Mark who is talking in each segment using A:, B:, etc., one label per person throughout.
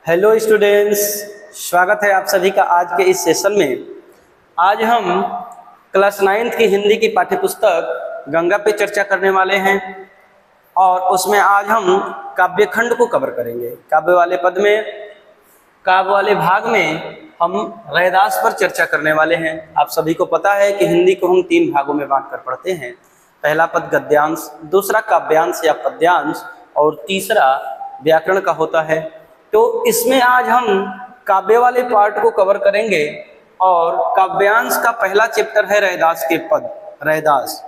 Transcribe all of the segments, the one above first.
A: Hello students, स्वागत है आप सभी का आज के इस सेशन में। आज हम क्लास 9th की हिंदी की पाठ्यपुस्तक गंगा पे चर्चा करने वाले हैं और उसमें आज हम काव्य खंड को कवर करेंगे। काव्य वाले भाग में हम रैदास पर चर्चा करने वाले हैं। आप सभी को पता है कि हिंदी को हम 3 भागों में बांट कर पढ़ते हैं। पहला पद गद्यांश, दूसरा काव्यांश या पद्यांश और तीसरा व्याकरण का होता है। तो इसमें आज हम काव्य वाले पार्ट को कवर करेंगे और काव्यांश का पहला चैप्टर है रैदास के पद। रैदास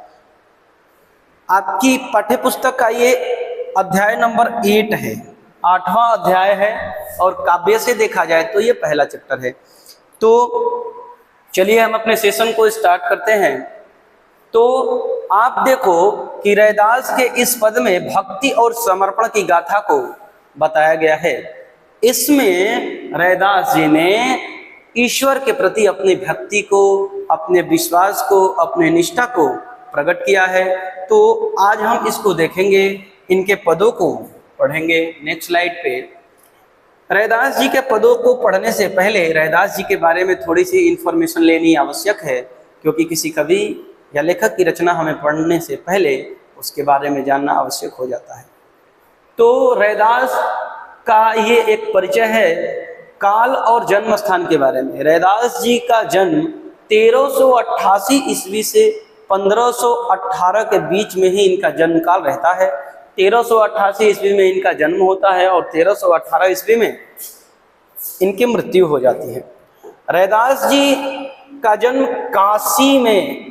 A: आपकी पाठ्यपुस्तक का ये अध्याय नंबर 8 है, 8वां अध्याय है और काव्य से देखा जाए तो ये पहला चैप्टर है। तो चलिए हम अपने सेशन को स्टार्ट करते हैं। तो आप देखो कि रैदास के इस पद में भक्ति और समर्पण की गाथा को बताया गया है। इसमें रैदास जी ने ईश्वर के प्रति अपनी भक्ति को, अपने विश्वास को, अपने निष्ठा को प्रकट किया है। तो आज हम इसको देखेंगे, इनके पदों को पढ़ेंगे। नेक्स्ट स्लाइड पे रैदास जी के पदों को पढ़ने से पहले रैदास जी के बारे में थोड़ी सी इंफॉर्मेशन लेनी आवश्यक है, क्योंकि किसी कवि या लेखक की रचना हमें पढ़ने से पहले उसके बारे में जानना आवश्यक हो जाता है। तो रैदास का ये एक परिचय है काल और जन्म स्थान के बारे में। रैदास जी का जन्म 1388 ईस्वी से 1518 के बीच में ही इनका जन्म काल रहता है। 1388 ईस्वी में इनका जन्म होता है और 1318 ईस्वी में इनकी मृत्यु हो जाती है। रैदास जी का जन्म काशी में,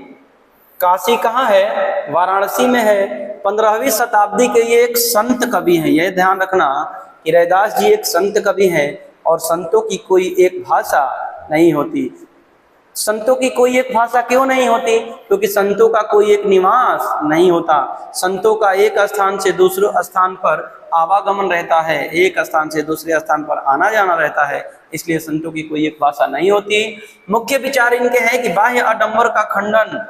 A: काशी कहाँ है? वाराणसी में है। 15वीं शताब्दी के ये एक संत कवि हैं। यह ध्यान रखना कि रैदास जी एक संत कवि हैं और संतों की कोई एक भाषा नहीं होती। संतों की कोई एक भाषा क्यों नहीं होती? क्योंकि संतों का कोई एक निवास नहीं होता। संतों का एक स्थान से दूसरे स्थान पर आवागमन रहता है, एक स्थान से दूसरे स्थान पर आना जाना रहता है, इसलिए संतों की कोई एक भाषा नहीं होती। मुख्य विचार इनके हैं कि बाह्य आडंबर का खंडन।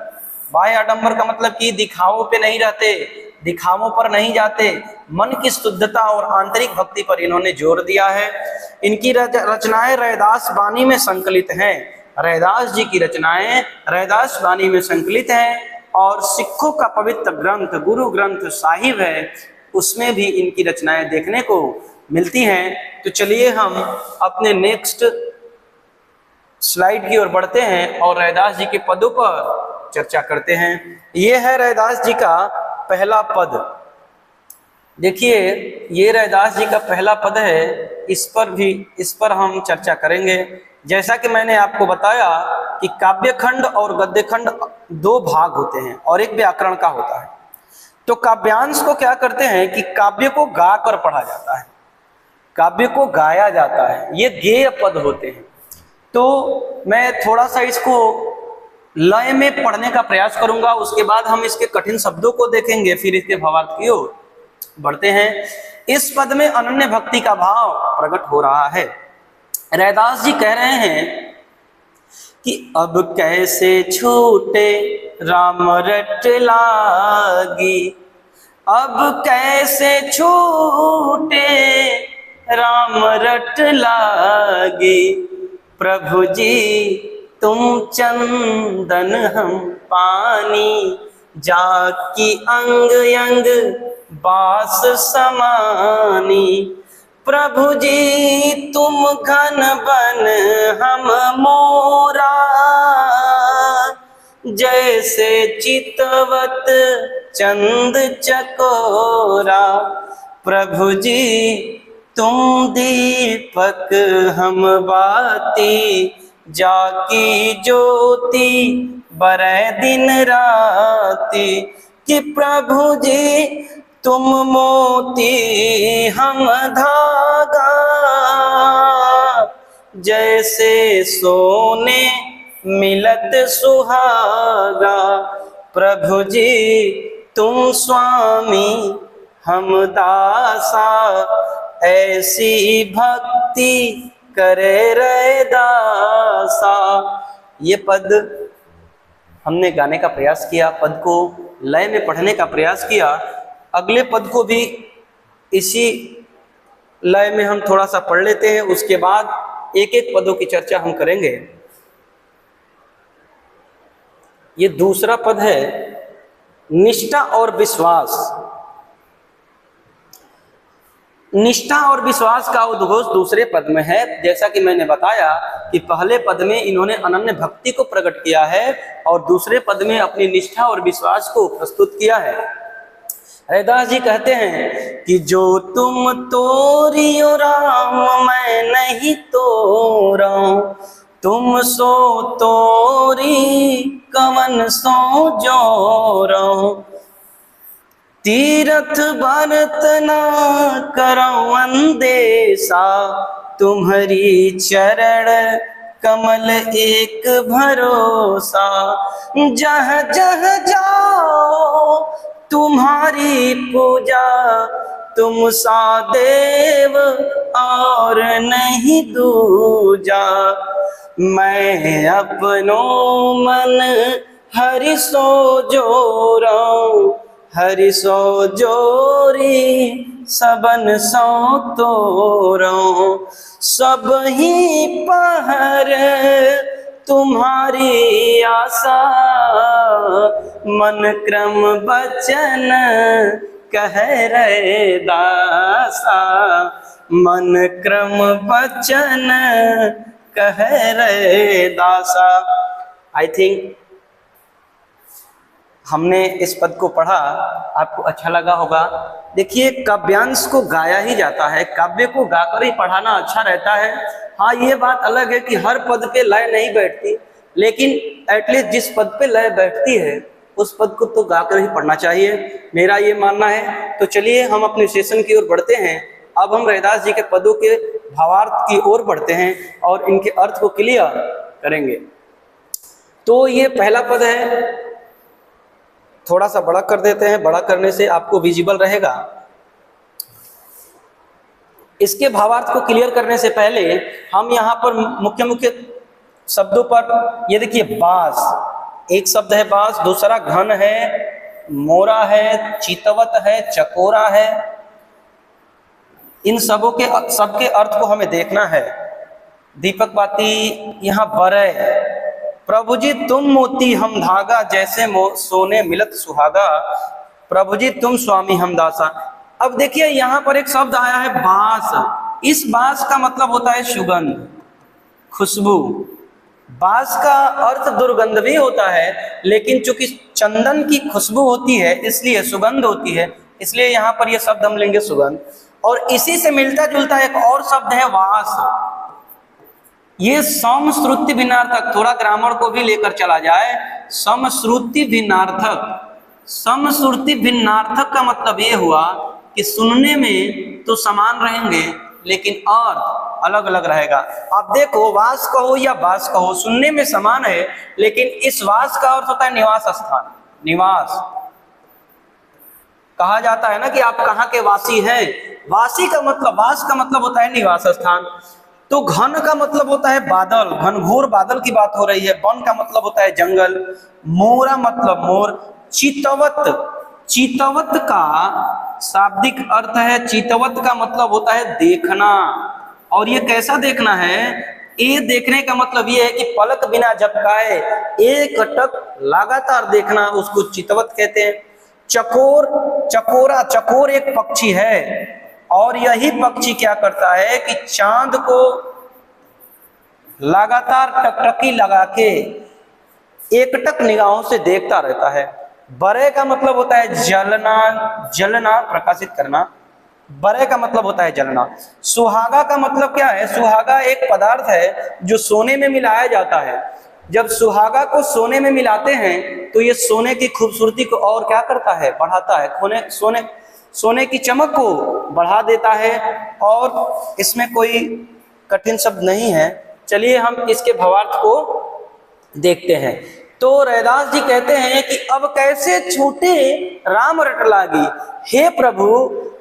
A: बाह्य आडंबर का मतलब कि दिखावों पे नहीं रहते, दिखावों पर नहीं जाते, मन की शुद्धता और आंतरिक भक्ति पर इन्होंने जोर दिया है। इनकी रचनाएं रैदास वाणी में संकलित हैं। रैदास जी की रचनाएं रैदास वाणी में संकलित हैं और सिखों का पवित्र ग्रंथ गुरु ग्रंथ साहिब है, उसमें भी इनकी रचनाएं देखने को मिलती हैं। तो चलिए हम अपने नेक्स्ट स्लाइड की ओर बढ़ते हैं और रैदास जी के पदों पर चर्चा करते हैं। ये है रैदास जी का पहला पद। देखिए, ये रैदास जी का पहला पद है। इस पर हम चर्चा करेंगे। जैसा कि मैंने आपको बताया कि काव्य खंड और गद्य खंड 2 भाग होते हैं और एक व्याकरण का होता है। तो काव्यांश को क्या करते हैं कि काव्य को गा कर पढ़ा जाता है, काव्य को गाया जाता है, ये गेय पद होते हैं। तो मैं थोड़ा सा इसको लय में पढ़ने का प्रयास करूंगा, उसके बाद हम इसके कठिन शब्दों को देखेंगे, फिर इसके भावार्थ की ओर बढ़ते हैं। इस पद में अनन्य भक्ति का भाव प्रकट हो रहा है। रैदास जी कह रहे हैं कि अब कैसे छूटे राम रट लागी, अब कैसे छूटे राम रट लागी, प्रभु जी तुम चंदन हम पानी, जाकी अंग अंग बास समानी, प्रभु जी तुम घन बन हम मोरा, जैसे चितवत चंद चकोरा, प्रभु जी तुम दीपक हम बाती, जाकी ज्योति बरै दिन राती, कि प्रभु जी तुम मोती हम धागा, जैसे सोने मिलत सुहागा, प्रभु जी तुम स्वामी हम दासा, ऐसी भक्ति करे रैदासा। ये पद हमने गाने का प्रयास किया, पद को लय में पढ़ने का प्रयास किया। अगले पद को भी इसी लय में हम थोड़ा सा पढ़ लेते हैं, उसके बाद एक एक पदों की चर्चा हम करेंगे। ये दूसरा पद है निष्ठा और विश्वास। निष्ठा और विश्वास का उद्घोष दूसरे पद में है। जैसा कि मैंने बताया कि पहले पद में इन्होंने अनन्य भक्ति को प्रकट किया है और दूसरे पद में अपनी निष्ठा और विश्वास को प्रस्तुत किया है। रैदास जी कहते हैं कि जो तुम तोरियो राम मैं नहीं तोराऊं, तुम सो तोरी कवन सो जोराऊं, तीरथ भरत न करऊं अंदेशा, तुम्हारी चरण कमल एक भरोसा, जह जह जाओ तुम्हारी पूजा, तुम सा देव और नहीं दूजा, मैं अपनों मन हरि सो जोराऊं, हरि सो जोरी सबन सो तोराऊं, सब ही पहर तुम्हारी आशा, मन क्रम बचन कह रे दासा, मन क्रम बचन कह रे दासा। आई थिंक हमने इस पद को पढ़ा, आपको अच्छा लगा होगा। देखिए, काव्यांश को गाया ही जाता है, काव्य को गाकर ही पढ़ाना अच्छा रहता है। हाँ, ये बात अलग है कि हर पद पे लय नहीं बैठती, लेकिन एटलीस्ट जिस पद पे लय बैठती है उस पद को तो गाकर ही पढ़ना चाहिए, मेरा ये मानना है। तो चलिए हम अपने सेशन की ओर बढ़ते हैं। अब हम रैदास जी के पदों के भावार्थ की ओर बढ़ते हैं और इनके अर्थ को क्लियर करेंगे। तो ये पहला पद है, थोड़ा सा बड़ा कर देते हैं, बड़ा करने से आपको विजिबल रहेगा। इसके भावार्थ को क्लियर करने से पहले हम यहाँ पर मुख्य मुख्य शब्दों पर, ये देखिए, बास एक शब्द है, बास। दूसरा घन है, मोरा है, चितवत है, चकोरा है। इन सबके अर्थ को हमें देखना है। दीपक बाती यहाँ बरय, प्रभु जी तुम मोती हम धागा, जैसे सोने मिलत सुहागा, प्रभु जी तुम स्वामी हम दासा। अब देखिए यहाँ पर एक शब्द आया है बास। इस बास का मतलब होता है सुगंध, खुशबू। बास का अर्थ दुर्गंध भी होता है, लेकिन चूंकि चंदन की खुशबू होती है इसलिए सुगंध होती है, इसलिए यहाँ पर यह शब्द हम लेंगे सुगंध। और इसी से मिलता जुलता एक और शब्द है वास। ये समश्रुति भिन्नार्थक, थोड़ा ग्रामर को भी लेकर चला जाए, समश्रुति भिन्नार्थक। समश्रुति भिन्नार्थक का मतलब ये हुआ कि सुनने में तो समान रहेंगे लेकिन अर्थ अलग अलग रहेगा। आप देखो, वास कहो या बास कहो, सुनने में समान है, लेकिन इस वास का अर्थ होता है निवास स्थान, निवास। कहा जाता है ना कि आप कहाँ के वासी हैं। वासी का मतलब, वास का मतलब होता है निवास स्थान। तो घन का मतलब होता है बादल, घनघोर बादल की बात हो रही है। वन का मतलब होता है जंगल। मोरा मतलब मोर। चितवत, चितवत का शाब्दिक अर्थ है, चितवत का मतलब होता है देखना। और ये कैसा देखना है? ये देखने का मतलब ये है कि पलक बिना झपकाए एक टक लगातार देखना, उसको चितवत कहते हैं। चकोर, चकोरा, चकोर एक पक्षी है और यही पक्षी क्या करता है कि चांद को लगातार टकटकी लगा के एकटक निगाहों से देखता रहता है। बरे का मतलब होता है जलना, जलना, प्रकाशित करना। बरे का मतलब होता है जलना। सुहागा का मतलब क्या है? सुहागा एक पदार्थ है जो सोने में मिलाया जाता है। जब सुहागा को सोने में मिलाते हैं तो ये सोने की खूबसूरती को और क्या करता है? बढ़ाता है। सोने की चमक को बढ़ा देता है। और इसमें कोई कठिन शब्द नहीं है। चलिए हम इसके भावार्थ को देखते हैं। तो रैदास जी कहते हैं कि अब कैसे छूटे राम रट लागी, हे प्रभु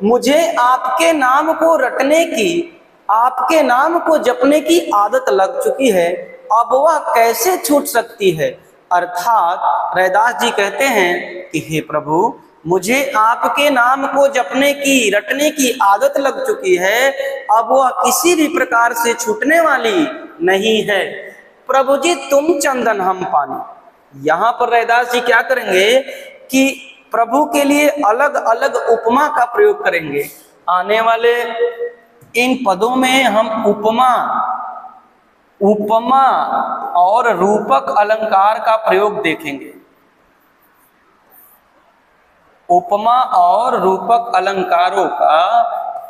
A: मुझे आपके नाम को रटने की, आपके नाम को जपने की आदत लग चुकी है, अब वह कैसे छूट सकती है। अर्थात रैदास जी कहते हैं कि हे प्रभु मुझे आपके नाम को जपने की, रटने की आदत लग चुकी है, अब वह किसी भी प्रकार से छूटने वाली नहीं है। प्रभु जी तुम चंदन हम पानी। यहाँ पर रैदास जी क्या करेंगे कि प्रभु के लिए अलग अलग उपमा का प्रयोग करेंगे। आने वाले इन पदों में हम उपमा और रूपक अलंकार का प्रयोग देखेंगे। उपमा और रूपक अलंकारों का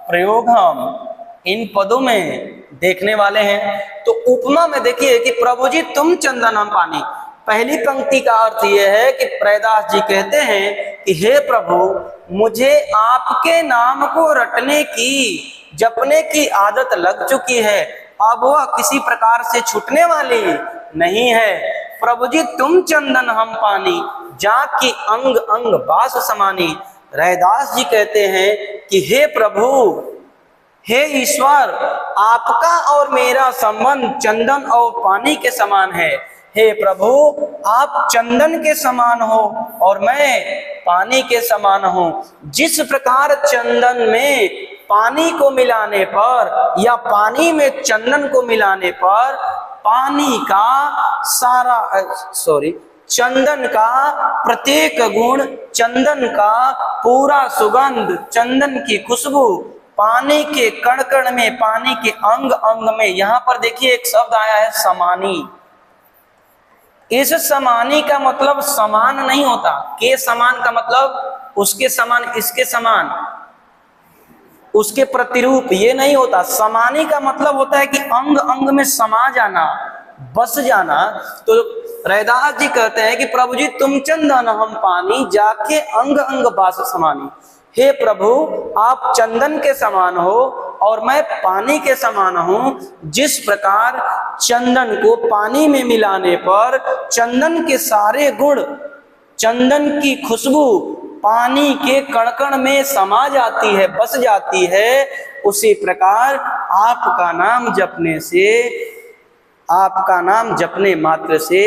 A: प्रयोग हम इन पदों में देखने वाले हैं। तो उपमा में देखिए कि प्रभु जी तुम चंदन हम पानी। पहली पंक्ति का अर्थ यह है कि रैदास जी कहते हैं कि हे प्रभु मुझे आपके नाम को रटने की, जपने की आदत लग चुकी है, अब वह किसी प्रकार से छूटने वाली नहीं है। प्रभु जी तुम चंदन हम पानी, जाकी अंग अंग बास समानी। रैदास जी कहते हैं कि हे प्रभु, हे ईश्वर, आपका और मेरा संबंध चंदन और पानी के समान है। हे प्रभु आप चंदन के समान हो और मैं पानी के समान हूं। जिस प्रकार चंदन में पानी को मिलाने पर या पानी में चंदन को मिलाने पर पानी का चंदन का प्रत्येक गुण, चंदन का पूरा सुगंध, चंदन की खुशबू पानी के कण कण में, पानी के अंग अंग में। यहां पर देखिए एक शब्द आया है समानी। इस समानी का मतलब समान नहीं होता। के समान का मतलब उसके समान, इसके समान, उसके प्रतिरूप, ये नहीं होता। समानी का मतलब होता है कि अंग अंग में समा जाना, बस जाना। तो रैदास जी कहते हैं कि प्रभु जी तुम चंदन हम पानी, जाके अंग अंग बास समानी। हे प्रभु आप चंदन के समान हो और मैं पानी के समान हूं। जिस प्रकार चंदन को पानी में मिलाने पर चंदन के सारे गुण, चंदन की खुशबू पानी के कण-कण में समा जाती है, बस जाती है, उसी प्रकार आपका नाम जपने से, आपका नाम जपने मात्र से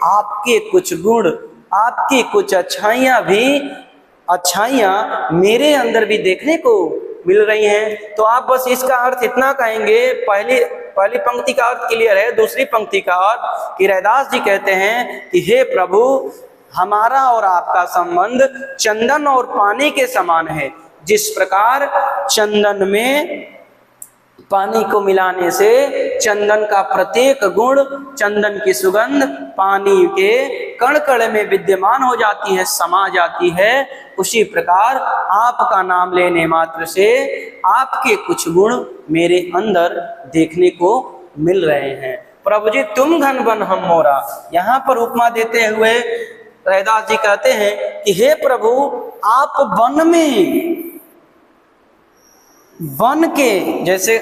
A: आपके कुछ गुण, आपकी कुछ अच्छाइयां मेरे अंदर भी देखने को मिल रही हैं। तो आप बस इसका अर्थ इतना कहेंगे, पहली पंक्ति का अर्थ क्लियर है। दूसरी पंक्ति का अर्थ कि रैदास जी कहते हैं कि हे प्रभु हमारा और आपका संबंध चंदन और पानी के समान है। जिस प्रकार चंदन में पानी को मिलाने से चंदन का प्रत्येक गुण, चंदन की सुगंध पानी के कण कण में विद्यमान हो जाती है, समा जाती है, उसी प्रकार आपका नाम लेने मात्र से आपके कुछ गुण मेरे अंदर देखने को मिल रहे हैं। प्रभु जी तुम घन बन हम मोरा। यहाँ पर उपमा देते हुए रैदास जी कहते हैं कि हे प्रभु आप वन के, जैसे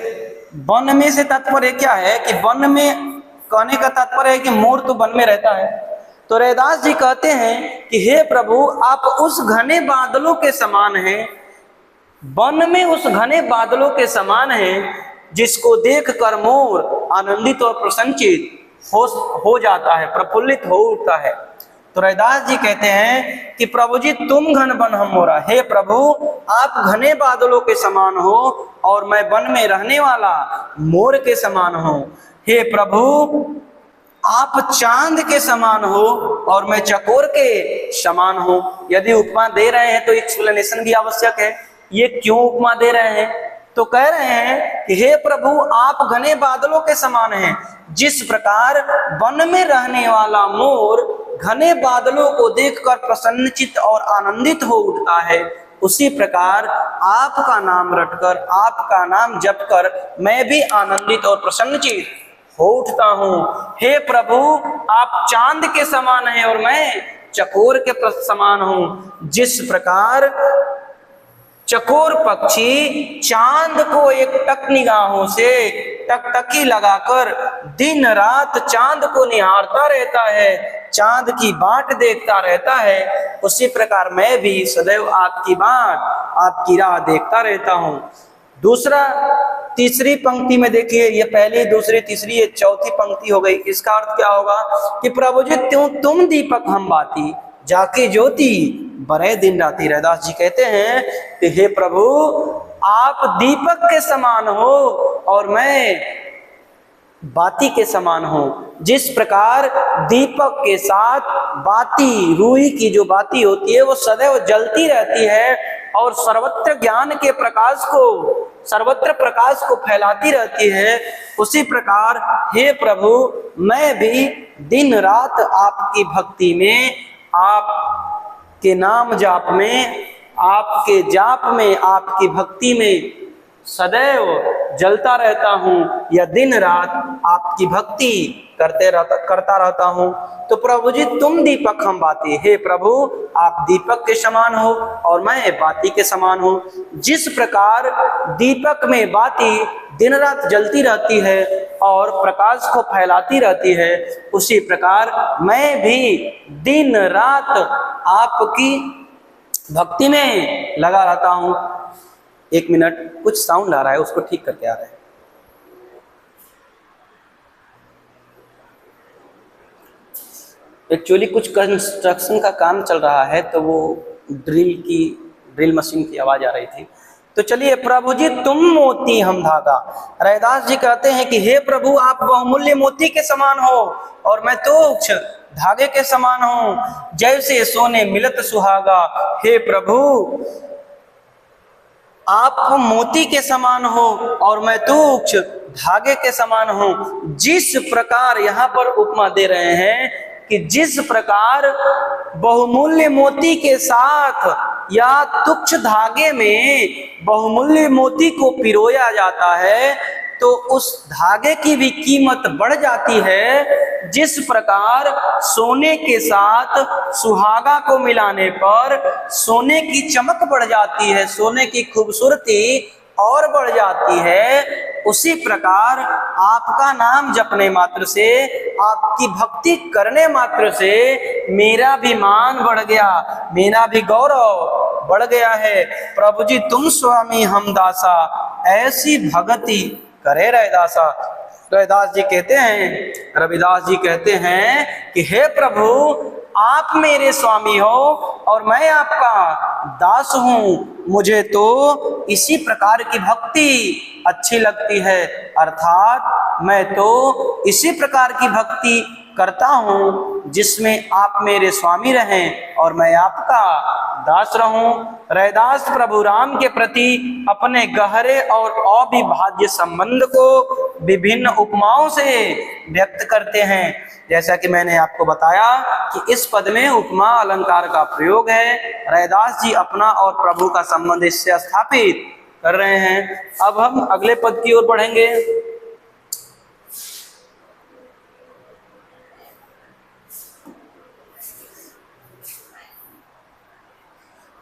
A: वन में से तात्पर्य क्या है कि वन में कहने का तात्पर्य है कि मोर तो वन में रहता है। तो रैदास जी कहते हैं कि हे प्रभु आप उस घने बादलों के समान हैं, वन में उस घने बादलों के समान हैं जिसको देखकर मोर आनंदित और प्रसन्नचित हो जाता है, प्रफुल्लित हो उठता है। तो रैदास जी कहते हैं कि प्रभु जी तुम घन बन हम मोरा। हे प्रभु आप घने बादलों के समान हो और मैं वन में रहने वाला मोर के समान हूं। हे प्रभु आप चांद के समान हो और मैं चकोर के समान हूं। यदि उपमा दे रहे हैं तो एक्सप्लेनेशन भी आवश्यक है। ये क्यों उपमा दे रहे हैं? तो कह रहे हैं कि हे प्रभु आप घने बादलों के समान हैं। जिस प्रकार वन में रहने वाला मोर घने बादलों को देखकर प्रसन्नचित्त और आनंदित हो उठता है, उसी प्रकार आपका नाम रटकर, आपका नाम जपकर मैं भी आनंदित और प्रसन्नचित्त हो उठता हूँ। हे प्रभु आप चांद के समान हैं और मैं चकोर के समान हूँ। जिस प्रकार चकोर पक्षी चांद को एक टक निगाहों से टकटकी लगाकर दिन रात चांद को निहारता रहता है, चांद की बाट देखता रहता है, उसी प्रकार मैं भी सदैव आपकी बाट, आपकी राह देखता रहता हूँ। दूसरा, तीसरी पंक्ति में देखिए, ये पहली, दूसरी, तीसरी, ये चौथी पंक्ति हो गई। इसका अर्थ क्या होगा कि प्रभु जी तुम दीपक हम बाती, जाके ज्योति बड़े दिन राति। रैदास जी कहते हैं कि हे प्रभु, आप दीपक के समान हो और मैं बाती के समान हूं। जिस प्रकार दीपक के साथ बाती, रूई की जो बाती होती है वो सदैव जलती रहती है और सर्वत्र ज्ञान के प्रकाश को, सर्वत्र प्रकाश को फैलाती रहती है, उसी प्रकार हे प्रभु, मैं भी दिन रात आपकी भक्ति में, आपके नाम जाप में, आपके जाप में, आपकी भक्ति में सदैव जलता रहता हूं या दिन रात आपकी भक्ति करता रहता हूं। तो प्रभु जी, तुम दीपक, हम बाती। हे प्रभु, आप दीपक के समान हो और मैं बाती के समान हूं। जिस प्रकार दीपक में बाती दिन रात जलती रहती है और प्रकाश को फैलाती रहती है, उसी प्रकार मैं भी दिन रात आपकी भक्ति में लगा रहता हूं। एक मिनट, कुछ साउंड आ रहा है, उसको ठीक करके आ रहा है। एक्चुअली कुछ कंस्ट्रक्शन का काम चल रहा है, तो वो ड्रिल मशीन की आवाज आ रही थी। तो चलिए, प्रभु जी तुम मोती हम धागा। रैदास जी कहते हैं कि हे प्रभु, आप बहुमूल्य मोती के समान हो और मैं तोक्ष धागे के समान हूं। जैसे सोने मिलत सुहागा। हे प्रभु, आप मोती के समान हो और मैं तूक्ष धागे के समान हूं। जिस प्रकार, यहां पर उपमा दे रहे हैं कि जिस प्रकार बहुमूल्य मोती के साथ या तुच्छ धागे में बहुमूल्य मोती को पिरोया जाता है तो उस धागे की भी कीमत बढ़ जाती है। जिस प्रकार सोने के साथ सुहागा को मिलाने पर सोने की चमक बढ़ जाती है, सोने की खूबसूरती और बढ़ जाती है, उसी प्रकार आपका नाम जपने मात्र से, आपकी भक्ति करने मात्र से मेरा भी मान बढ़ गया, मेरा भी गौरव बढ़ गया है। प्रभु जी तुम स्वामी हम दासा, ऐसी भगति करे रैदासा। रैदास जी कहते हैं, रविदास जी कहते हैं कि हे प्रभु, आप मेरे स्वामी हो और मैं आपका दास हूं। मुझे तो इसी प्रकार की भक्ति अच्छी लगती है, अर्थात मैं तो इसी प्रकार की भक्ति करता हूं जिसमें आप मेरे स्वामी रहें और मैं आपका दास रहूं। रैदास प्रभु राम के प्रति अपने गहरे और अविभाज्य संबंध को विभिन्न उपमाओं से व्यक्त करते हैं। जैसा कि मैंने आपको बताया कि इस पद में उपमा अलंकार का प्रयोग है। रैदास जी अपना और प्रभु का संबंध इससे स्थापित कर रहे हैं। अब हम अगले पद की ओर बढ़ेंगे।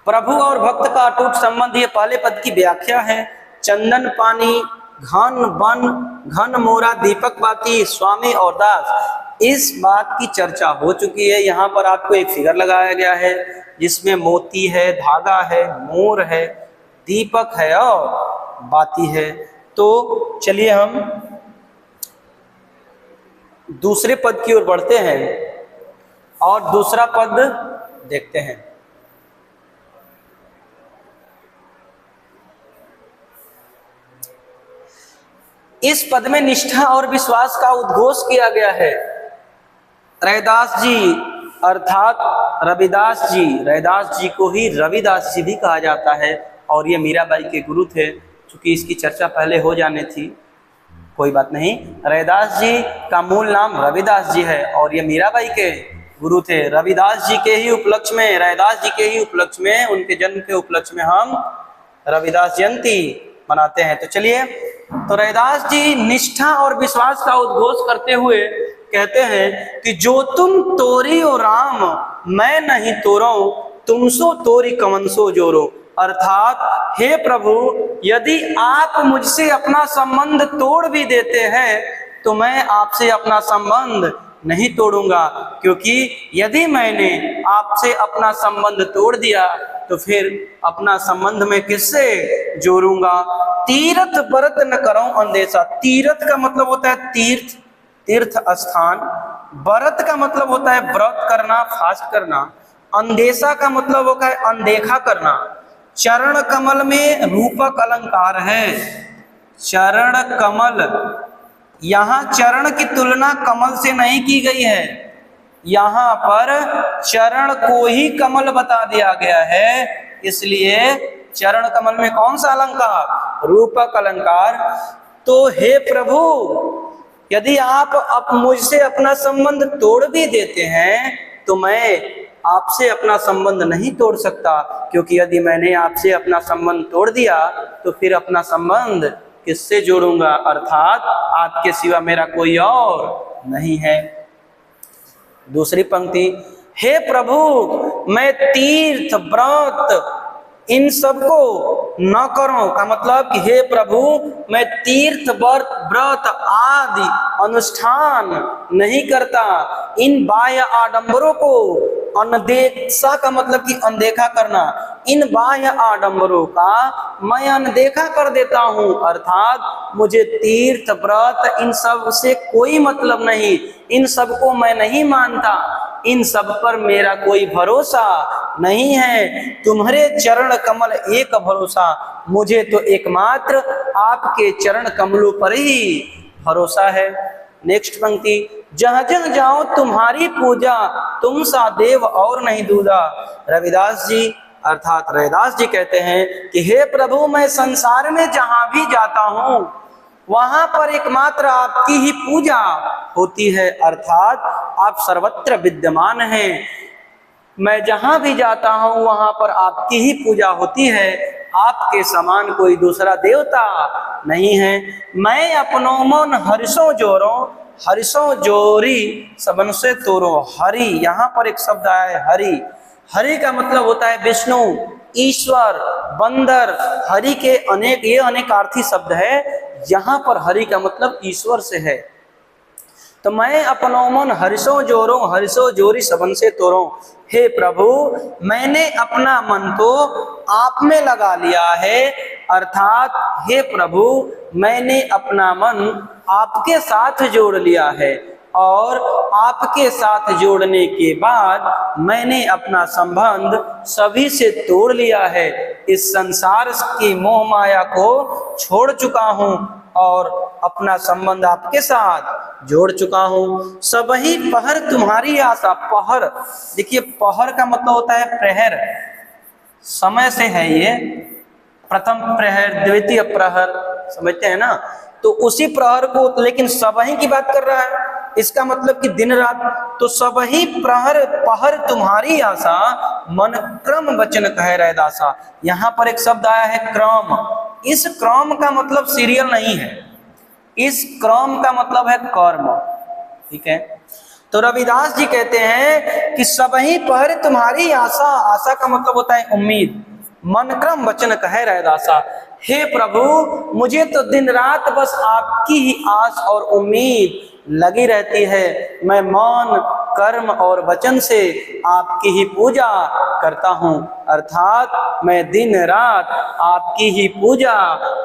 A: प्रभु और भक्त का अटूट संबंध, ये पहले पद की व्याख्या है। चंदन पानी, घन वन, घन मोरा, दीपक बाती, स्वामी और दास, इस बात की चर्चा हो चुकी है। यहाँ पर आपको एक फिगर लगाया गया है जिसमें मोती है, धागा है, मोर है, दीपक है और बाती है। तो चलिए हम दूसरे पद की ओर बढ़ते हैं और दूसरा पद देखते हैं। इस पद में निष्ठा और विश्वास का उद्घोष किया गया है। रैदास जी अर्थात रविदास जी, रैदास जी को ही रविदास जी भी कहा जाता है और ये मीराबाई के गुरु थे। चूंकि इसकी चर्चा पहले हो जाने थी, कोई बात नहीं। रैदास जी का मूल नाम रविदास जी है और ये मीराबाई के गुरु थे। रविदास जी के ही उपलक्ष्य में, रैदास जी के ही उपलक्ष्य में, उनके जन्म के उपलक्ष्य में हम रविदास जयंती मनाते हैं। तो चलिए, तो रैदास जी निष्ठा और विश्वास का उद्घोष करते हुए कहते हैं कि जो तुम तोरी ओ राम, मैं नहीं तोरो, तुमसो तोरी कवन सो जोरो। अर्थात हे प्रभु, यदि आप मुझसे अपना संबंध तोड़ भी देते हैं तो मैं आपसे अपना संबंध नहीं तोड़ूंगा, क्योंकि यदि मैंने आपसे अपना संबंध तोड़ दिया तो फिर अपना संबंध में किससे जोड़ूंगा। तीर्थ व्रत न करो अंदेशा। तीर्थ का मतलब होता है तीर्थ, तीर्थ स्थान। व्रत का मतलब होता है व्रत करना, फास्ट करना। अंदेशा का मतलब होता है अनदेखा करना। चरण कमल में रूपक अलंकार है। चरण कमल, यहाँ चरण की तुलना कमल से नहीं की गई है, यहाँ पर चरण को ही कमल बता दिया गया है, इसलिए चरण कमल में कौन सा अलंकार? रूपक अलंकार। तो हे प्रभु, यदि आप मुझसे अपना संबंध तोड़ भी देते हैं तो मैं आपसे अपना संबंध नहीं तोड़ सकता, क्योंकि यदि मैंने आपसे अपना संबंध तोड़ दिया तो फिर अपना संबंध किससे जोड़ूंगा? अर्थात आपके सिवा मेरा कोई और नहीं है। दूसरी पंक्ति, हे प्रभु, मैं तीर्थ व्रत इन सबको न करो का मतलब कि हे प्रभु, मैं तीर्थ व्रत आदि अनुष्ठान नहीं करता, इन बाह्य आडंबरों को अनदेखा का मतलब कि अनदेखा करना, इन बाह्य आडंबरों का मैं अनदेखा कर देता हूँ, अर्थात मुझे तीर्थ व्रत इन सब से कोई मतलब नहीं, इन सब को मैं नहीं मानता, इन सब पर मेरा कोई भरोसा नहीं है। तुम्हारे चरण कमल एक भरोसा, मुझे तो एकमात्र आपके चरण कमलों पर ही भरोसा है। नेक्स्ट पंक्ति, जहाँ जहाँ जाओ तुम्हारी पूजा, तुम सा देव और नहीं दूजा। रविदास जी अर्थात रैदास जी कहते हैं कि हे प्रभु, मैं संसार में जहाँ भी जाता हूँ वहां पर एकमात्र आपकी ही पूजा होती है, अर्थात आप सर्वत्र विद्यमान हैं। मैं जहां भी जाता हूं वहां पर आपकी ही पूजा होती है, आपके समान कोई दूसरा देवता नहीं है। मैं अपनो मन हरिशो जोरो, हरिशो जोरी सबन से तोरो। हरि, यहाँ पर एक शब्द आया है हरि। हरि का मतलब होता है विष्णु, ईश्वर, बंदर। हरि के अनेक, ये अनेकार्थी शब्द है, यहाँ पर हरि का मतलब ईश्वर से है। तो मैं अपनो मन हरिशो जोरो, हरिशो जोरी सबन से तोरो। हे प्रभु, मैंने अपना मन तो आप में लगा लिया है, अर्थात हे प्रभु, मैंने अपना मन आपके साथ जोड़ लिया है, और आपके साथ जोड़ने के बाद मैंने अपना संबंध सभी से तोड़ लिया है। इस संसार की मोह माया को छोड़ चुका हूँ और अपना संबंध आपके साथ जोड़ चुका हूँ। सबही पहर तुम्हारी आशा। पहर, देखिए पहर का मतलब होता है प्रहर, समय से है ये, प्रथम प्रहर, द्वितीय प्रहर, समझते हैं ना। तो उसी प्रहर को, लेकिन सबही की बात कर रहा है, इसका मतलब कि दिन रात। तो सबही प्रहर पहर तुम्हारी आशा, मन क्रम वचन कहे रैदासा। यहाँ पर एक शब्द आया है क्रम। इस क्रम का मतलब सीरियल नहीं है, इस क्रम का मतलब है कर्म, ठीक है। तो रविदास जी कहते हैं कि सबही पहर तुम्हारी आशा, आशा का मतलब होता है उम्मीद। मन क्रम वचन कहे रैदासा। हे प्रभु, मुझे तो दिन रात बस आपकी ही आस और उम्मीद लगी रहती है। मैं मन, कर्म और वचन से आपकी ही पूजा करता हूँ, अर्थात मैं दिन रात आपकी ही पूजा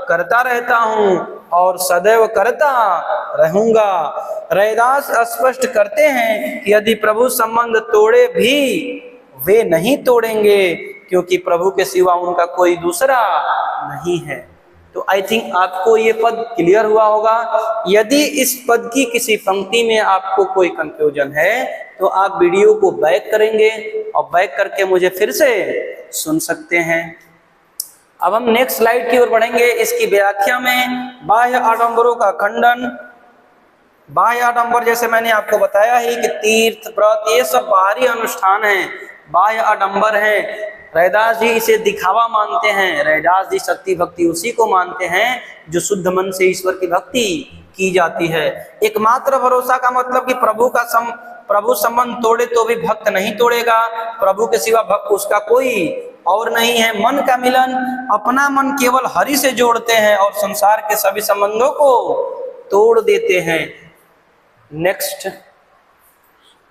A: करता रहता हूँ और सदैव करता रहूंगा। रैदास स्पष्ट करते हैं कि यदि प्रभु संबंध तोड़े भी वे नहीं तोड़ेंगे, क्योंकि प्रभु के सिवा उनका कोई दूसरा नहीं है। तो आई थिंक आपको ये पद क्लियर हुआ होगा। यदि इस पद की किसी पंक्ति में आपको कोई कंफ्यूजन है तो आप वीडियो को बैक करेंगे और बैक करके मुझे फिर से सुन सकते हैं। अब हम नेक्स्ट स्लाइड की ओर बढ़ेंगे। इसकी व्याख्या में बाह्य आडंबरों का खंडन। बाह्य आडंबर जैसे मैंने आपको बताया ही कि तीर्थ, व्रत, ये सब बाहरी अनुष्ठान हैं, बाह्य आडंबर हैं। रैदास जी इसे दिखावा मानते हैं। रैदास जी शक्ति भक्ति उसी को मानते हैं जो शुद्ध मन से ईश्वर की भक्ति की जाती है। एकमात्र भरोसा का मतलब कि प्रभु संबंध तोड़े तो भी भक्त नहीं तोड़ेगा, प्रभु के सिवा भक्त उसका कोई और नहीं है। मन का मिलन, अपना मन केवल हरि से जोड़ते हैं और संसार के सभी संबंधों को तोड़ देते हैं। नेक्स्ट,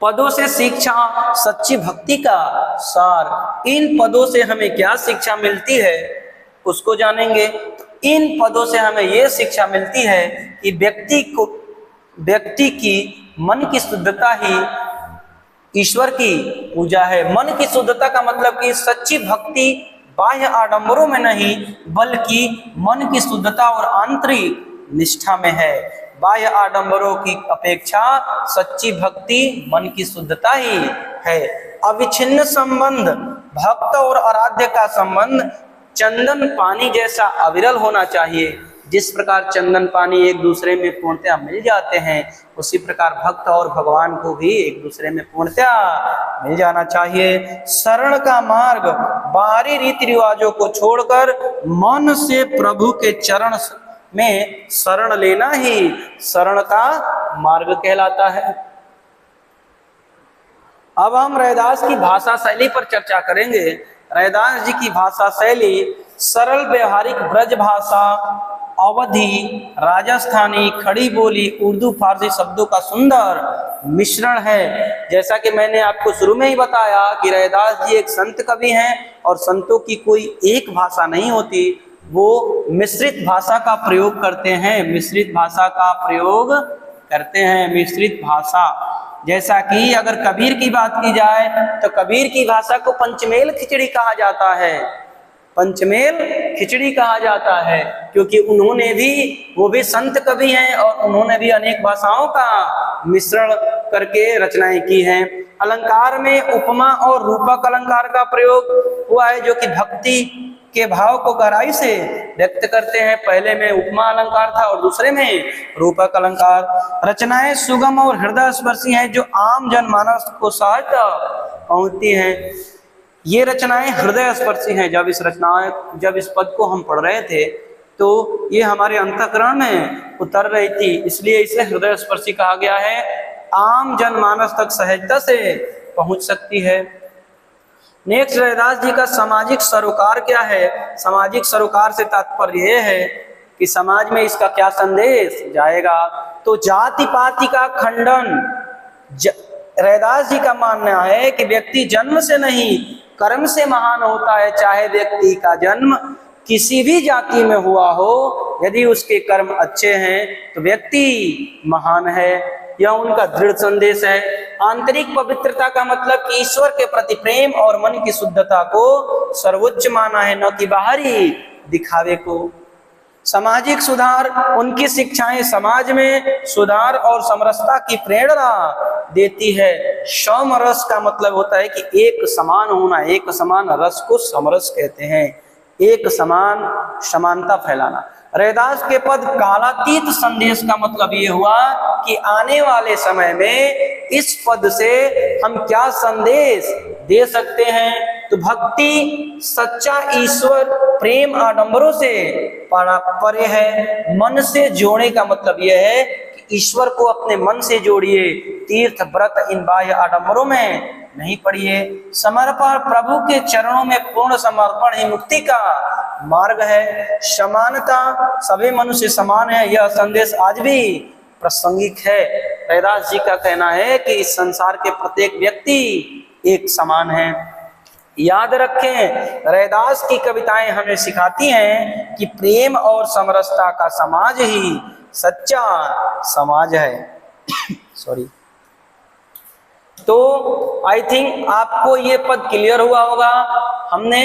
A: पदों से शिक्षा सच्ची भक्ति का सार। इन पदों से हमें क्या शिक्षा मिलती है उसको जानेंगे। इन पदों से हमें यह शिक्षा मिलती है कि व्यक्ति की मन की शुद्धता ही ईश्वर की पूजा है। मन की शुद्धता का मतलब कि सच्ची भक्ति बाह्य आडंबरों में नहीं बल्कि मन की शुद्धता और आंतरिक निष्ठा में है। बाह्य आडंबरों की अपेक्षा सच्ची भक्ति मन की शुद्धता ही है। अविच्छिन्न संबंध, भक्त और आराध्य का संबंध चंदन पानी जैसा अविरल होना चाहिए। जिस प्रकार चंदन पानी एक दूसरे में पूर्णतया मिल जाते हैं, उसी प्रकार भक्त और भगवान को भी एक दूसरे में पूर्णतया मिल जाना चाहिए। शरण का मार्ग बाहरी रीति रिवाजों को छोड़कर मन से प्रभु के चरण में शरण लेना ही शरण का मार्ग कहलाता है। अब हम रैदास की भाषा शैली पर चर्चा करेंगे। रैदास जी की भाषा शैली सरल व्यवहारिक ब्रज भाषा, अवधी, राजस्थानी, खड़ी बोली, उर्दू, फारसी शब्दों का सुंदर मिश्रण है। जैसा कि मैंने आपको शुरू में ही बताया कि रैदास जी एक संत कवि हैं और संतों की कोई एक भाषा नहीं होती, वो मिश्रित भाषा का प्रयोग करते हैं। मिश्रित भाषा का प्रयोग करते हैं, मिश्रित भाषा। जैसा कि अगर कबीर की बात की जाए तो कबीर की भाषा को पंचमेल खिचड़ी कहा जाता है। पंचमेल खिचड़ी कहा जाता है क्योंकि उन्होंने भी, वो भी संत कवि हैं और उन्होंने भी अनेक भाषाओं का मिश्रण करके रचनाएं की हैं। अलंकार में उपमा और रूपक अलंकार का प्रयोग हुआ है जो कि भक्ति के भाव को गहराई से व्यक्त करते हैं। पहले में उपमा अलंकार था और दूसरे में रूपक अलंकार। रचनाएं सुगम और हृदय स्पर्शी हैं जो आम जनमानस को सहजता पहुंचती हैं। ये रचनाएं हृदय स्पर्शी हैं। जब इस पद को हम पढ़ रहे थे तो ये हमारे अंतःकरण में उतर रही थी, इसलिए इसे हृदय स्पर्शी कहा गया है। आम जनमानस तक सहजता से पहुंच सकती है। नेक्स्ट, रैदास जी का सामाजिक सरोकार क्या है? सामाजिक सरोकार से तात्पर्य यह है कि समाज में इसका क्या संदेश जाएगा। तो जाति पाति का खंडन। रैदास जी का मानना है कि व्यक्ति जन्म से नहीं कर्म से महान होता है। चाहे व्यक्ति का जन्म किसी भी जाति में हुआ हो, यदि उसके कर्म अच्छे हैं तो व्यक्ति महान है। यह उनका दृढ़ संदेश है। आंतरिक पवित्रता का मतलब कि ईश्वर के प्रति प्रेम और मन की शुद्धता को सर्वोच्च माना है, न कि बाहरी दिखावे को। सामाजिक सुधार, उनकी शिक्षाएं समाज में सुधार और समरसता की प्रेरणा देती है। समरस का मतलब होता है कि एक समान होना, एक समान रस को समरस कहते हैं, एक समान समानता फैलाना। रैदास के पद कालातीत संदेश का मतलब ये हुआ कि आने वाले समय में इस पद से हम क्या संदेश दे सकते हैं। तो भक्ति, सच्चा ईश्वर प्रेम आडंबरों से परे है। मन से जोड़ने का मतलब यह है कि ईश्वर को अपने मन से जोड़िए, तीर्थ व्रत इन बाह्य आडंबरों में नहीं पड़िए। समर्पण, प्रभु के चरणों में पूर्ण समर्पण ही मुक्ति का मार्ग है। समानता, सभी मनुष्य समान है, यह संदेश आज भी प्रासंगिक है। रैदास जी का कहना है कि इस संसार के प्रत्येक व्यक्ति एक समान है। याद रखें, रैदास की कविताएं हमें सिखाती हैं कि प्रेम और समरसता का समाज ही सच्चा समाज है। सॉरी। तो आई थिंक आपको ये पद क्लियर हुआ होगा। हमने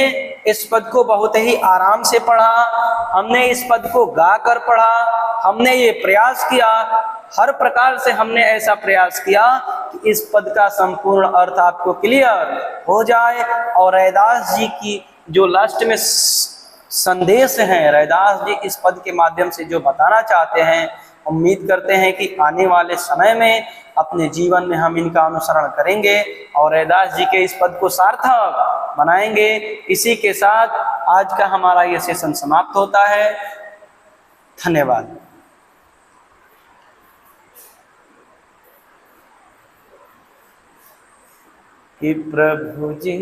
A: इस पद को बहुत ही आराम से पढ़ा, हमने इस पद को गा कर पढ़ा, हमने ये प्रयास किया, हर प्रकार से हमने ऐसा प्रयास किया कि इस पद का संपूर्ण अर्थ आपको क्लियर हो जाए। और रैदास जी की जो लास्ट में संदेश हैं, रैदास जी इस पद के माध्यम से जो बताना चाहते हैं, उम्मीद करते हैं कि आने वाले समय में अपने जीवन में हम इनका अनुसरण करेंगे और रैदास जी के इस पद को सार्थक बनाएंगे। इसी के साथ आज का हमारा ये सेशन समाप्त होता है। धन्यवाद। कि प्रभु जी